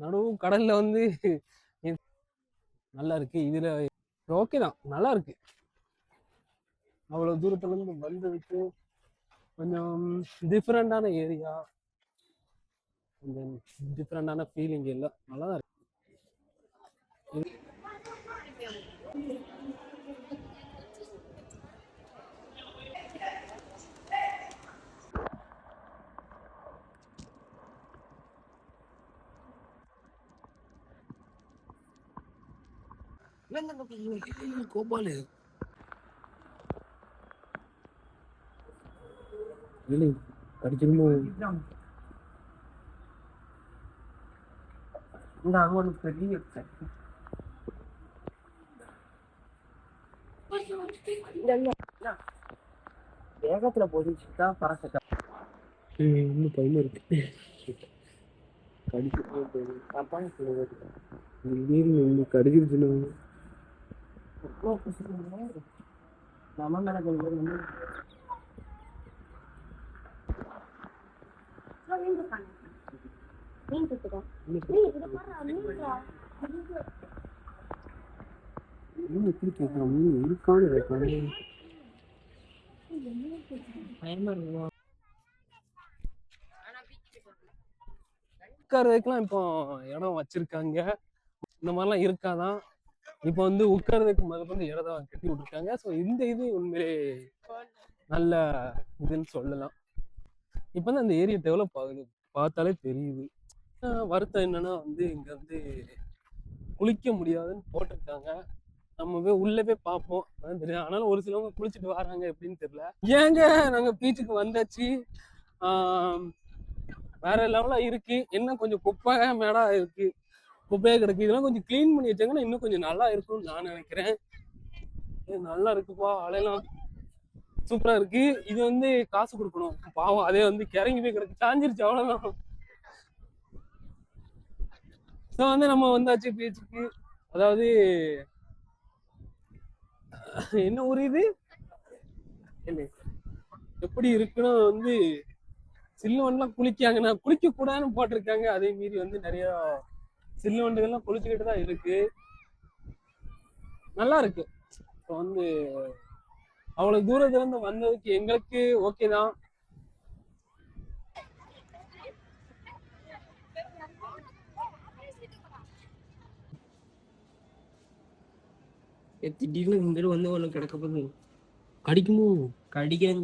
நடுவும் கடல்ல வந்து நல்லா இருக்கு. இதுல ஓகே தான், நல்லா இருக்கு. அவ்வளவு தூரத்துல இருந்து வந்ததுக்கு கொஞ்சம் டிஃப்ரெண்டான ஏரியா, கொஞ்சம் டிஃப்ரெண்டான ஃபீலிங் எல்லாம் நல்லா தான் இருக்கு. கோபாலு கடிச்சிருமோ? இந்த அங்க ஒரு பெரிய வேகத்துல போயிடுச்சுட்டா பறக்க இன்னும் பயமா இருக்கு. கடிச்சிருச்சுன்னு நம்ம மேல உட்கார்றதுக்குலாம் இப்போ இடம் வச்சிருக்காங்க. இந்த மாதிரிலாம் இருக்காதான். இப்போ வந்து உட்கார்றதுக்கு முதல்ல இடம் கட்டி விட்டுருக்காங்க. ஸோ இந்த இது உண்மையிலே நல்ல இதுன்னு சொல்லலாம். இப்போ தான் அந்த ஏரியா டெவலப் ஆகுது, பார்த்தாலே தெரியுது. வருத்தம் என்னன்னா வந்து இங்க வந்து குளிக்க முடியாதுன்னு போட்டிருக்காங்க. நம்ம போய் உள்ள போய் பார்ப்போம், அதான் தெரியும். ஆனாலும் ஒரு சிலவங்க குளிச்சுட்டு வராங்க எப்படின்னு தெரியல. ஏங்க நாங்க பீச்சுக்கு வந்தாச்சு, வேற லெவலா இருக்கு. என்ன கொஞ்சம் குப்பையா மேடா இருக்கு, குப்பையா கிடக்கு. இதெல்லாம் கொஞ்சம் கிளீன் பண்ணி வச்சாங்கன்னா இன்னும் கொஞ்சம் நல்லா இருக்கும்னு நான் நினைக்கிறேன். நல்லா இருக்குப்பா, அலையெல்லாம் சூப்பரா இருக்கு. இது வந்து காசு கொடுக்கணும் பாவம், அதே வந்து கிறங்கி போய் கிடக்கு, சாஞ்சிருச்சு, அவ்வளவுதான். ஸோ வந்து நம்ம வந்தாச்சு பீச்சுக்கு. அதாவது என்ன ஒரு இது எப்படி இருக்குன்னா வந்து சில்லுவன்லாம் குளிக்காங்கன்னா குளிக்க கூடாதுன்னு போட்டிருக்காங்க. அதே மீறி வந்து நிறைய சில்லுவண்டுகள்லாம் குளிச்சுக்கிட்டு தான் இருக்கு. நல்லா இருக்கு. இப்போ வந்து அவ்வளவு தூரத்துல இருந்து வந்ததுக்கு எங்களுக்கு ஓகே தான். திடீர்னு இந்த வந்து ஒண்ணு கிடக்க போகுது, கடிக்குமோ? கடிக்கிறேன்.